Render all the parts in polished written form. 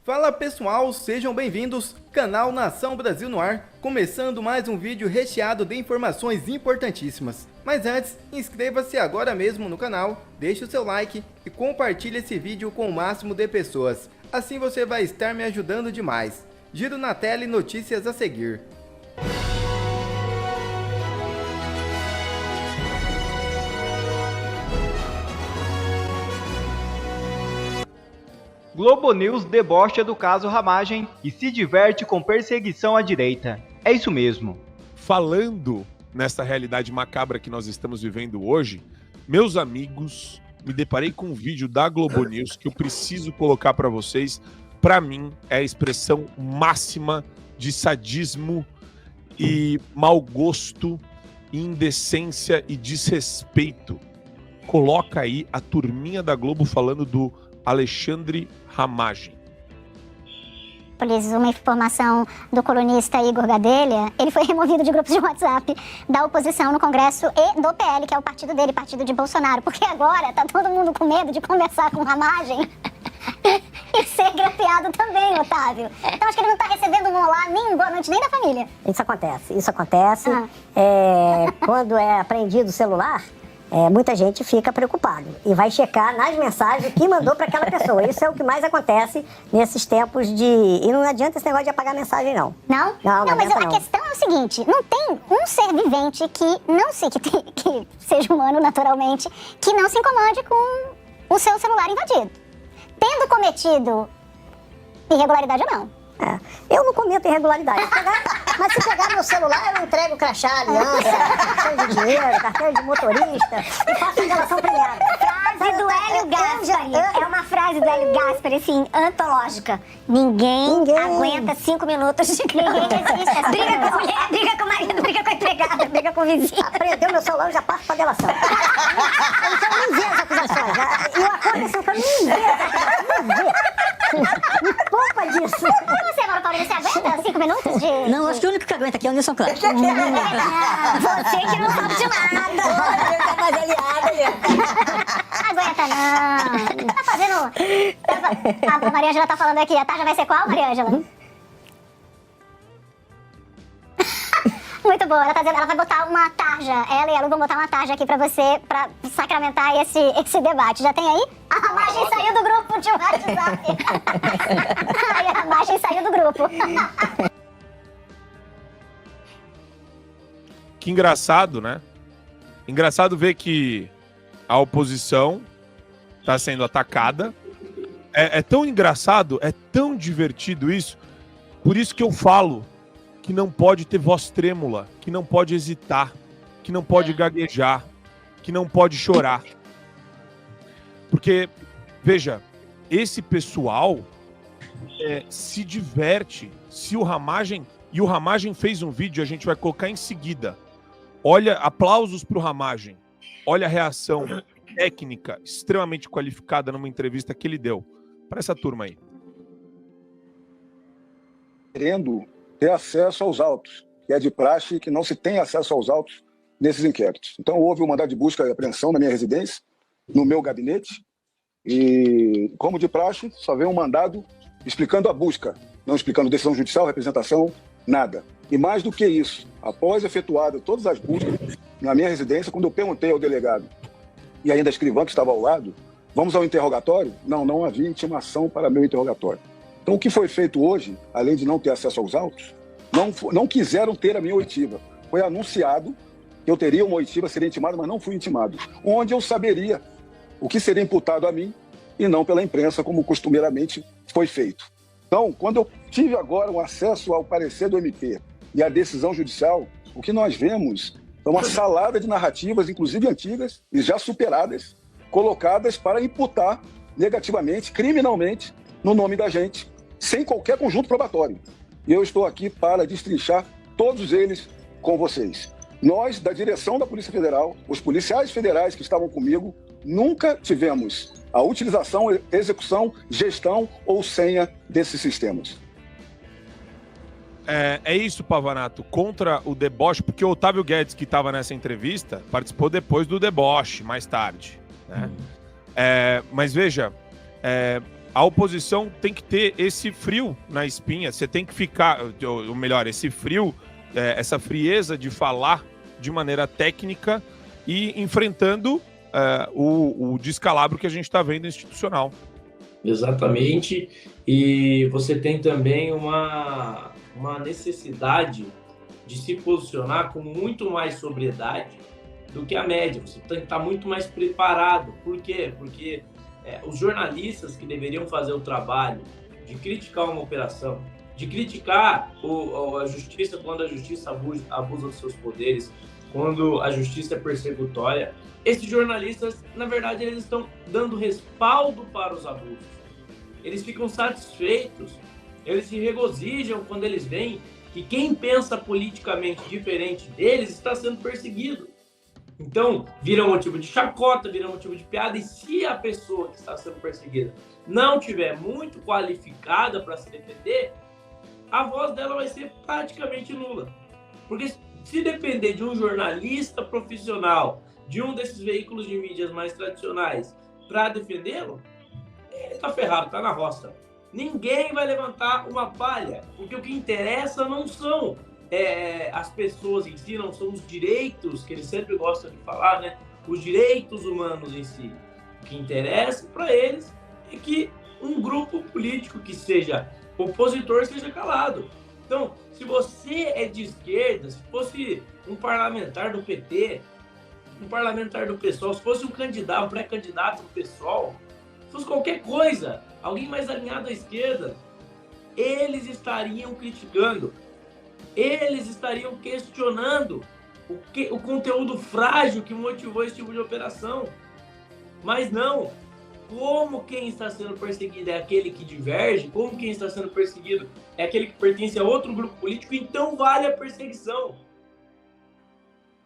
Fala pessoal, sejam bem-vindos, canal Nação Brasil no ar, começando mais um vídeo recheado de informações importantíssimas. Mas antes, inscreva-se agora mesmo no canal, deixe o seu like e compartilhe esse vídeo com o máximo de pessoas. Assim você vai estar me ajudando demais. Giro na tela e notícias a seguir. Globo News debocha do caso Ramagem e se diverte com perseguição à direita. É isso mesmo. Falando nessa realidade macabra que nós estamos vivendo hoje, meus amigos, me deparei com um vídeo da Globo News que eu preciso colocar para vocês. Para mim, é a expressão máxima de sadismo e mau gosto, indecência e desrespeito. Coloca aí a turminha da Globo falando do Alexandre Ramagem. Uma informação do colunista Igor Gadelha, ele foi removido de grupos de WhatsApp da oposição no Congresso e do PL, que é o partido dele, partido de Bolsonaro, porque agora tá todo mundo com medo de conversar com Ramagem e ser grampeado também, Otávio. Então acho que ele não tá recebendo um olá, nem um boa noite, nem da família. Isso acontece. Quando é apreendido o celular, muita gente fica preocupado e vai checar nas mensagens o que mandou para aquela pessoa. Isso é o que mais acontece nesses tempos de... E não adianta esse negócio de apagar mensagem, não. Não? Não, mas a questão é o seguinte, não tem um ser vivente que seja humano naturalmente, que não se incomode com o seu celular invadido. Tendo cometido irregularidade ou não. Eu não cometo irregularidade. Mas se pegar meu celular, eu entrego crachá, aliança, cartão de dinheiro, cartão de motorista e faço revelação premiada. Frase do Hélio Gaspari. É uma frase do Hélio Gaspari, assim, antológica. Ninguém aguenta 5 minutos de resiste. Briga com a mulher, briga com o marido, briga com a empregada, briga com o vizinho. Aprendeu meu celular, eu já passo pra delação. Então eu nem vejo as acusações. E eu acordo assim, que eu nem vejo as acusações. Me poupa disso. E você, Mauro Paulo, você aguenta 5 minutos de... Não, acho que o único que aguenta aqui é o Nilson Clara. Você que não sabe de nada. Tá mais aliada. Aguenta não. Tá fazendo... A Maria Ângela tá falando aqui, a tarja vai ser qual, Maria Ângela? Muito boa, ela tá dizendo, ela vai botar uma tarja, ela e a Lu vão botar uma tarja aqui pra você, pra sacramentar esse debate. Já tem aí? A Ramagem saiu do grupo de WhatsApp. Ai, a Ramagem saiu do grupo. Que engraçado, né? Engraçado ver que a oposição está sendo atacada. É tão engraçado, é tão divertido isso. Por isso que eu falo que não pode ter voz trêmula, que não pode hesitar, que não pode gaguejar, que não pode chorar. Porque, veja, esse pessoal se diverte. Se o Ramagem... E o Ramagem fez um vídeo, a gente vai colocar em seguida. Olha, aplausos para o Ramagem. Olha a reação técnica, extremamente qualificada numa entrevista que ele deu. Para essa turma aí. Querendo ter acesso aos autos, que é de praxe que não se tem acesso aos autos nesses inquéritos. Então houve um mandado de busca e apreensão na minha residência, no meu gabinete, e como de praxe, só veio um mandado explicando a busca, não explicando decisão judicial, representação, nada. E mais do que isso, após efetuada todas as buscas na minha residência, quando eu perguntei ao delegado e ainda a escrivã que estava ao lado, vamos ao interrogatório? Não havia intimação para meu interrogatório. Então, o que foi feito hoje, além de não ter acesso aos autos, não quiseram ter a minha oitiva. Foi anunciado que eu teria uma oitiva, seria intimado, mas não fui intimado. Onde eu saberia o que seria imputado a mim e não pela imprensa, como costumeiramente foi feito. Então, quando eu tive agora um acesso ao parecer do MP e à decisão judicial, o que nós vemos é uma salada de narrativas, inclusive antigas e já superadas, colocadas para imputar negativamente, criminalmente, no nome da gente, sem qualquer conjunto probatório. E eu estou aqui para destrinchar todos eles com vocês. Nós, da direção da Polícia Federal, os policiais federais que estavam comigo, nunca tivemos a utilização, execução, gestão ou senha desses sistemas. É isso, Pavanato, contra o deboche, porque o Otávio Guedes, que estava nessa entrevista, participou depois do deboche, mais tarde. Né? Mas veja, a oposição tem que ter esse frio na espinha, você tem que ficar, ou melhor, esse frio, essa frieza de falar de maneira técnica e enfrentando o descalabro que a gente está vendo institucional. Exatamente, e você tem também uma necessidade de se posicionar com muito mais sobriedade do que a média. Você tem que estar muito mais preparado. Por quê? Porque os jornalistas que deveriam fazer o trabalho de criticar uma operação, de criticar a justiça quando a justiça abusa dos seus poderes, quando a justiça é persecutória, esses jornalistas, na verdade, eles estão dando respaldo para os abusos. Eles ficam satisfeitos, eles se regozijam quando eles veem que quem pensa politicamente diferente deles está sendo perseguido. Então, vira motivo de chacota, vira motivo de piada, e se a pessoa que está sendo perseguida não tiver muito qualificada para se defender, a voz dela vai ser praticamente nula. Porque se depender de um jornalista profissional, de um desses veículos de mídias mais tradicionais, para defendê-lo, ele está ferrado, está na roça. Ninguém vai levantar uma palha, porque o que interessa não são as pessoas em si, não são os direitos, que eles sempre gostam de falar, né? Os direitos humanos em si. O que interessa para eles é que um grupo político que seja opositor seja calado. Então, se você é de esquerda, se fosse um parlamentar do PT, um parlamentar do PSOL, se fosse um candidato, um pré-candidato do PSOL, se fosse qualquer coisa, alguém mais alinhado à esquerda, eles estariam criticando, eles estariam questionando o conteúdo frágil que motivou esse tipo de operação. Mas não, como quem está sendo perseguido é aquele que diverge, como quem está sendo perseguido é aquele que pertence a outro grupo político, então vale a perseguição.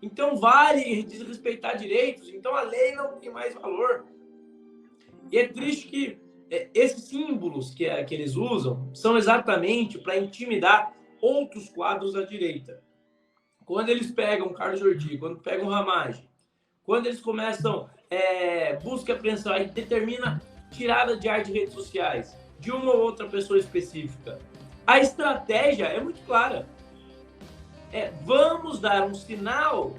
Então vale desrespeitar direitos, então a lei não tem mais valor. E é triste que esses símbolos que eles usam são exatamente para intimidar outros quadros da direita. Quando eles pegam Carlos Jordi, quando pegam Ramagem, quando eles começam busca e apreensão, aí determina tirada de ar de redes sociais de uma ou outra pessoa específica, a estratégia é muito clara. Vamos dar um sinal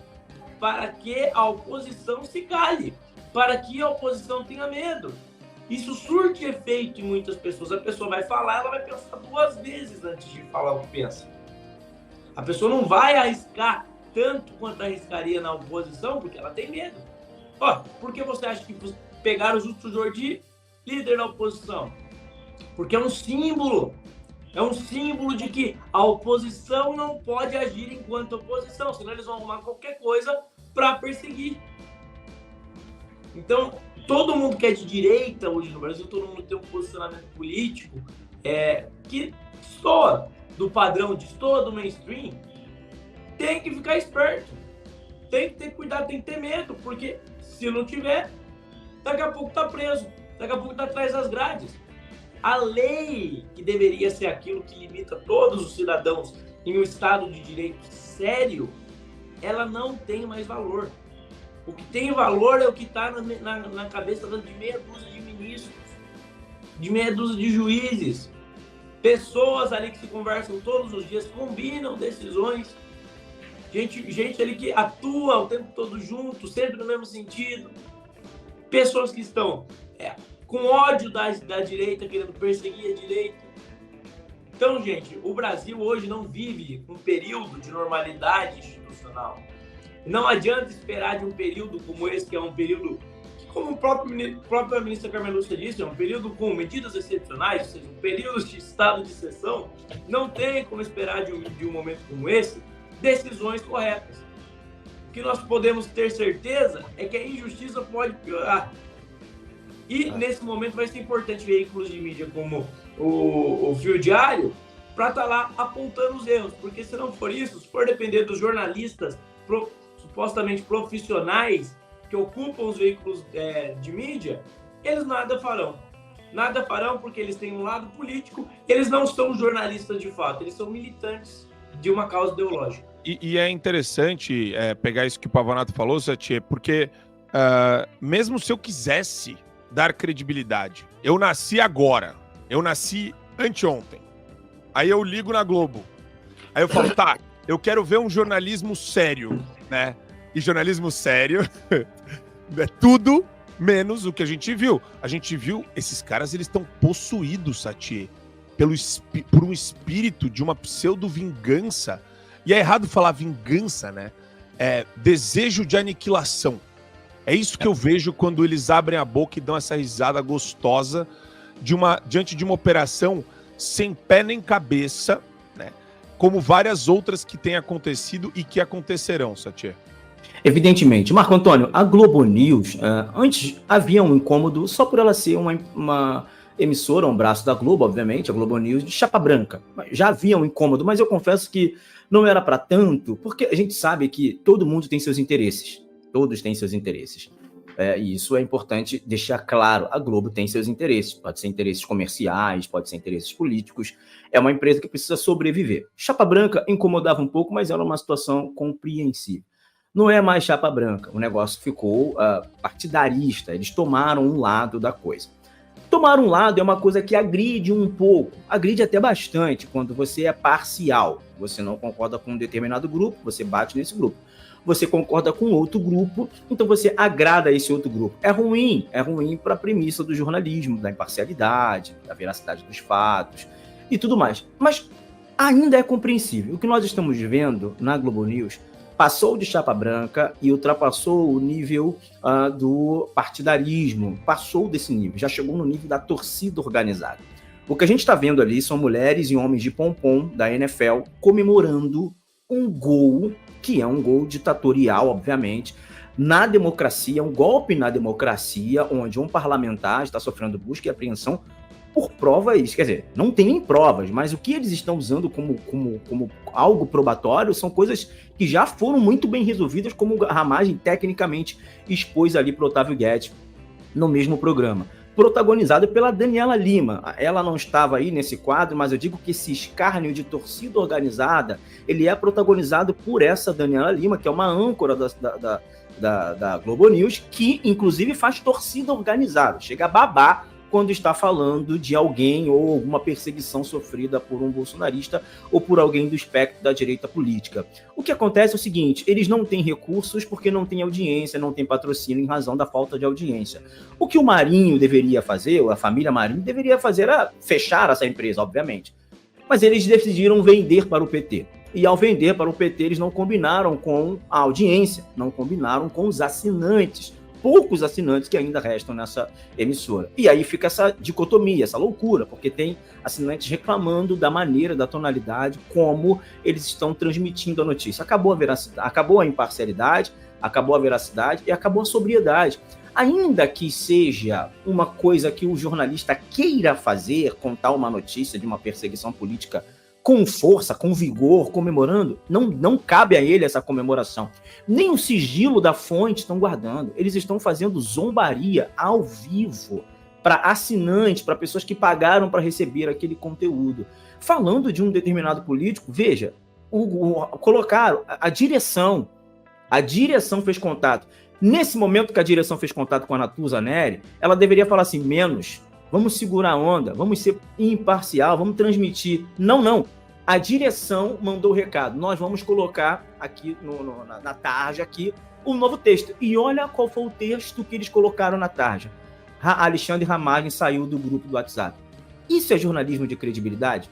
para que a oposição se cale, para que a oposição tenha medo. Isso surte efeito em muitas pessoas. A pessoa vai falar, ela vai pensar 2 vezes antes de falar o que pensa. A pessoa não vai arriscar tanto quanto arriscaria na oposição, porque ela tem medo. Por que você acha que pegaram o Justo Jordi, líder da oposição? Porque é um símbolo. É um símbolo de que a oposição não pode agir enquanto oposição, senão eles vão arrumar qualquer coisa para perseguir. Então, todo mundo que é de direita hoje no Brasil, todo mundo tem um posicionamento político que destoa do padrão, destoa do mainstream, tem que ficar esperto, tem que ter cuidado, tem que ter medo, porque se não tiver, daqui a pouco tá preso, daqui a pouco tá atrás das grades. A lei, que deveria ser aquilo que limita todos os cidadãos em um Estado de direito sério, ela não tem mais valor. O que tem valor é o que está na cabeça de meia dúzia de ministros, de meia dúzia de juízes, pessoas ali que se conversam todos os dias, combinam decisões, gente ali que atua o tempo todo junto, sempre no mesmo sentido, pessoas que estão com ódio da direita, querendo perseguir a direita. Então, gente, o Brasil hoje não vive um período de normalidade institucional. Não adianta esperar de um período como esse, que é um período que, como a própria ministra Carmen Lúcia disse, é um período com medidas excepcionais, ou seja, um período de estado de exceção. Não tem como esperar de um momento como esse decisões corretas. O que nós podemos ter certeza é que a injustiça pode piorar. E, nesse momento, vai ser importante veículos de mídia como o Fio Diário para estar lá apontando os erros. Porque, se não for isso, se for depender dos jornalistas supostamente profissionais que ocupam os veículos de mídia, eles nada farão. Nada farão porque eles têm um lado político, eles não são jornalistas de fato, eles são militantes de uma causa ideológica. E é interessante pegar isso que o Pavanato falou, Satie, porque mesmo se eu quisesse dar credibilidade. Eu nasci agora. Eu nasci anteontem. Aí eu ligo na Globo. Aí eu falo, tá, eu quero ver um jornalismo sério, né? E jornalismo sério é tudo menos o que a gente viu. A gente viu, esses caras, eles estão possuídos, Satie, por um espírito de uma pseudo-vingança. E é errado falar vingança, né? É desejo de aniquilação. É isso que eu vejo quando eles abrem a boca e dão essa risada gostosa diante de uma operação sem pé nem cabeça, né? Como várias outras que têm acontecido e que acontecerão, Satie. Evidentemente. Marco Antônio, a Globo News, antes havia um incômodo só por ela ser uma emissora, um braço da Globo, obviamente, a Globo News, de chapa branca. Já havia um incômodo, mas eu confesso que não era para tanto, porque a gente sabe que todo mundo tem seus interesses. Todos têm seus interesses. E isso é importante deixar claro. A Globo tem seus interesses. Pode ser interesses comerciais, pode ser interesses políticos. É uma empresa que precisa sobreviver. Chapa branca incomodava um pouco, mas era uma situação compreensível. Não é mais chapa branca. O negócio ficou partidarista. Eles tomaram um lado da coisa. Tomar um lado é uma coisa que agride um pouco. Agride até bastante quando você é parcial. Você não concorda com um determinado grupo, você bate nesse grupo. Você concorda com outro grupo, então você agrada esse outro grupo. É ruim para a premissa do jornalismo, da imparcialidade, da veracidade dos fatos e tudo mais. Mas ainda é compreensível. O que nós estamos vendo na Globo News passou de chapa branca e ultrapassou o nível do partidarismo, passou desse nível, já chegou no nível da torcida organizada. O que a gente está vendo ali são mulheres e homens de pompom da NFL comemorando um gol, que é um gol ditatorial, obviamente, na democracia, um golpe na democracia, onde um parlamentar está sofrendo busca e apreensão por provas, quer dizer, não tem nem provas, mas o que eles estão usando como algo probatório são coisas que já foram muito bem resolvidas, como a Ramagem tecnicamente expôs ali para o Otávio Guedes no mesmo programa. Protagonizado pela Daniela Lima. Ela não estava aí nesse quadro, mas eu digo que esse escárnio de torcida organizada, ele é protagonizado por essa Daniela Lima, que é uma âncora da Globo News, que inclusive faz torcida organizada, chega a babar quando está falando de alguém ou alguma perseguição sofrida por um bolsonarista ou por alguém do espectro da direita política. O que acontece é o seguinte, eles não têm recursos porque não têm audiência, não têm patrocínio em razão da falta de audiência. O que o Marinho deveria fazer, ou a família Marinho deveria fazer, era fechar essa empresa, obviamente. Mas eles decidiram vender para o PT. E ao vender para o PT, eles não combinaram com a audiência, não combinaram com os assinantes, poucos assinantes que ainda restam nessa emissora. E aí fica essa dicotomia, essa loucura, porque tem assinantes reclamando da maneira, da tonalidade, como eles estão transmitindo a notícia. Acabou a veracidade, acabou a imparcialidade, acabou a veracidade e acabou a sobriedade. Ainda que seja uma coisa que o jornalista queira fazer, contar uma notícia de uma perseguição política com força, com vigor, comemorando, não cabe a ele essa comemoração. Nem o sigilo da fonte estão guardando. Eles estão fazendo zombaria ao vivo para assinantes, para pessoas que pagaram para receber aquele conteúdo. Falando de um determinado político, veja, colocaram a direção fez contato. Nesse momento que a direção fez contato com a Natuza Neri, ela deveria falar assim, menos, vamos segurar a onda, vamos ser imparcial, vamos transmitir. Não. A direção mandou o recado. Nós vamos colocar aqui na tarja aqui um novo texto. E olha qual foi o texto que eles colocaram na tarja. Alexandre Ramagem saiu do grupo do WhatsApp. Isso é jornalismo de credibilidade?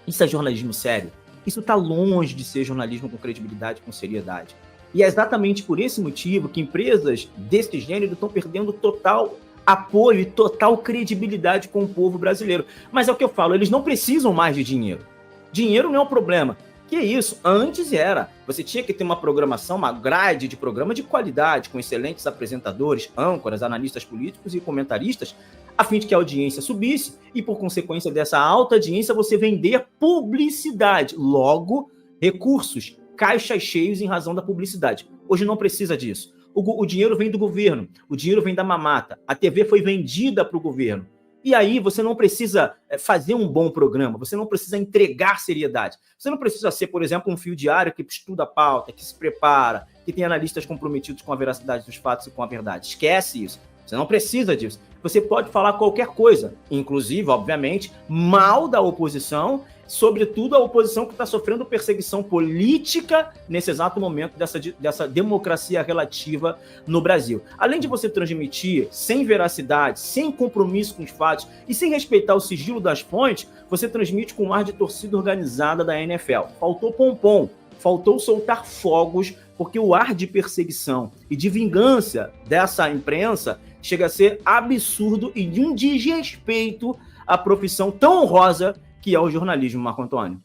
Isso é jornalismo sério? Isso está longe de ser jornalismo com credibilidade, com seriedade. E é exatamente por esse motivo que empresas desse gênero estão perdendo total apoio e total credibilidade com o povo brasileiro. Mas é o que eu falo, eles não precisam mais de dinheiro. Dinheiro não é um problema. Que isso? Antes era. Você tinha que ter uma programação, uma grade de programa de qualidade, com excelentes apresentadores, âncoras, analistas políticos e comentaristas, a fim de que a audiência subisse e, por consequência dessa alta audiência, você vender publicidade. Logo, recursos, caixas cheios em razão da publicidade. Hoje não precisa disso. O dinheiro vem do governo, o dinheiro vem da mamata. A TV foi vendida para o governo. E aí você não precisa fazer um bom programa, você não precisa entregar seriedade. Você não precisa ser, por exemplo, um fio diário que estuda a pauta, que se prepara, que tem analistas comprometidos com a veracidade dos fatos e com a verdade. Esquece isso. Você não precisa disso. Você pode falar qualquer coisa, inclusive, obviamente, mal da oposição, sobretudo a oposição que está sofrendo perseguição política nesse exato momento dessa democracia relativa no Brasil. Além de você transmitir sem veracidade, sem compromisso com os fatos e sem respeitar o sigilo das fontes, você transmite com um ar de torcida organizada da NFL. Faltou pompom, faltou soltar fogos, porque o ar de perseguição e de vingança dessa imprensa chega a ser absurdo e de um desrespeito à profissão tão honrosa que é o jornalismo, Marco Antônio.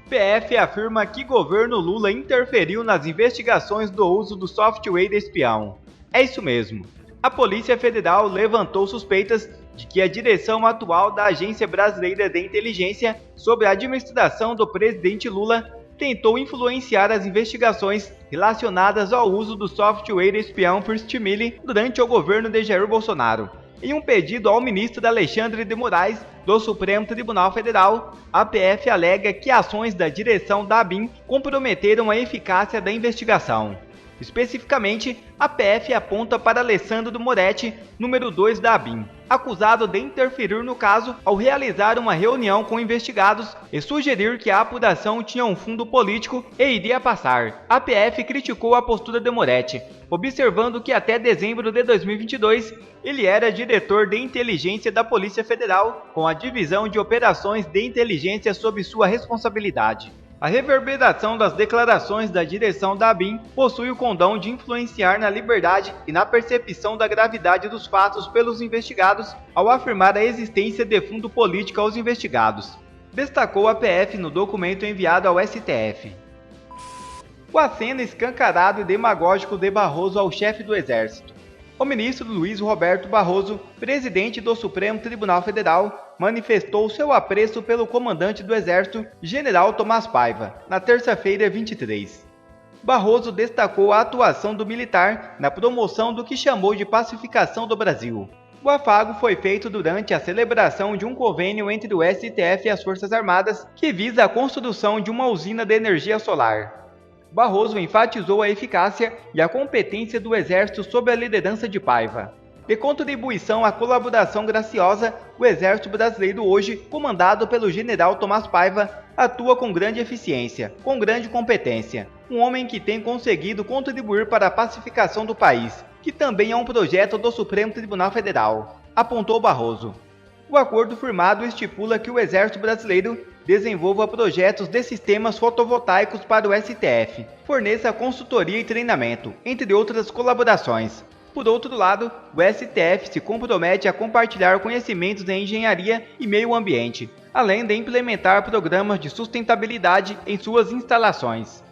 PF afirma que governo Lula interferiu nas investigações do uso do software espião. É isso mesmo. A Polícia Federal levantou suspeitas de que a direção atual da Agência Brasileira de Inteligência sobre a administração do presidente Lula tentou influenciar as investigações relacionadas ao uso do software espião First Mille durante o governo de Jair Bolsonaro. Em um pedido ao ministro Alexandre de Moraes, do Supremo Tribunal Federal, a PF alega que ações da direção da ABIN comprometeram a eficácia da investigação. Especificamente, a PF aponta para Alessandro Moretti, número 2 da ABIN, acusado de interferir no caso ao realizar uma reunião com investigados e sugerir que a apuração tinha um fundo político e iria passar. A PF criticou a postura de Moretti, observando que até dezembro de 2022 ele era diretor de inteligência da Polícia Federal, com a divisão de operações de inteligência sob sua responsabilidade. A reverberação das declarações da direção da ABIN possui o condão de influenciar na liberdade e na percepção da gravidade dos fatos pelos investigados ao afirmar a existência de fundo político aos investigados, destacou a PF no documento enviado ao STF. O aceno escancarado e demagógico de Barroso ao chefe do Exército. O ministro Luiz Roberto Barroso, presidente do Supremo Tribunal Federal, manifestou seu apreço pelo comandante do Exército, General Tomás Paiva, na terça-feira 23. Barroso destacou a atuação do militar na promoção do que chamou de pacificação do Brasil. O afago foi feito durante a celebração de um convênio entre o STF e as Forças Armadas que visa a construção de uma usina de energia solar. Barroso enfatizou a eficácia e a competência do Exército sob a liderança de Paiva. De contribuição à colaboração graciosa, o Exército Brasileiro hoje, comandado pelo General Tomás Paiva, atua com grande eficiência, com grande competência. Um homem que tem conseguido contribuir para a pacificação do país, que também é um projeto do Supremo Tribunal Federal, apontou Barroso. O acordo firmado estipula que o Exército Brasileiro desenvolva projetos de sistemas fotovoltaicos para o STF, forneça consultoria e treinamento, entre outras colaborações. Por outro lado, o STF se compromete a compartilhar conhecimentos em engenharia e meio ambiente, além de implementar programas de sustentabilidade em suas instalações.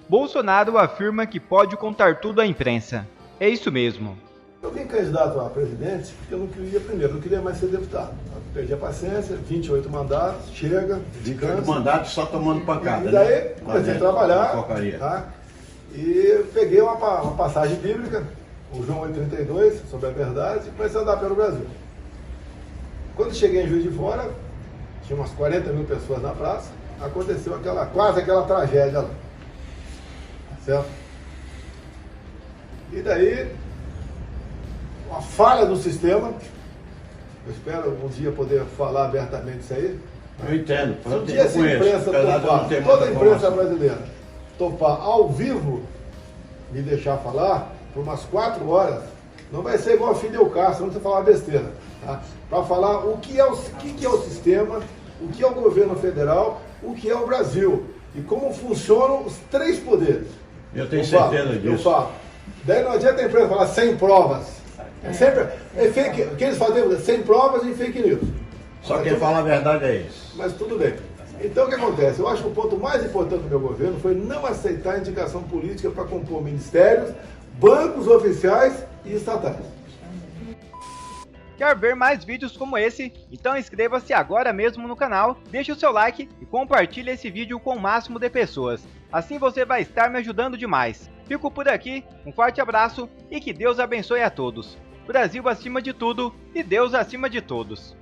Bolsonaro afirma que pode contar tudo à imprensa. É isso mesmo. Eu vim candidato a presidente porque eu não queria, primeiro, não queria mais ser deputado. Eu perdi a paciência, 28 mandatos, chega, descansa. 28 mandatos só tomando pancada. E daí comecei a trabalhar, tá? E peguei uma passagem bíblica, o João 8,32, sobre a verdade, e comecei a andar pelo Brasil. Quando cheguei em Juiz de Fora, tinha umas 40 mil pessoas na praça, aconteceu quase aquela tragédia lá. Certo? E daí, uma falha do sistema, eu espero um dia poder falar abertamente isso aí. Eu entendo. Se um dia essa imprensa topar, toda a imprensa brasileira, topar ao vivo, me deixar falar, por umas 4 horas, não vai ser igual a Fidel Castro, não precisa falar besteira. Tá? Para falar o que é o sistema, o que é o governo federal, o que é o Brasil e como funcionam os 3 poderes. Eu tenho certeza disso. Eu falo. Daí não adianta a imprensa falar sem provas. O que eles fazem sem provas e fake news. Só quem fala a verdade é isso. Mas tudo bem. Então o que acontece? Eu acho que o ponto mais importante do meu governo foi não aceitar a indicação política para compor ministérios, bancos oficiais e estatais. Quer ver mais vídeos como esse? Então inscreva-se agora mesmo no canal, deixe o seu like e compartilhe esse vídeo com o máximo de pessoas. Assim você vai estar me ajudando demais. Fico por aqui, um forte abraço e que Deus abençoe a todos. Brasil acima de tudo e Deus acima de todos.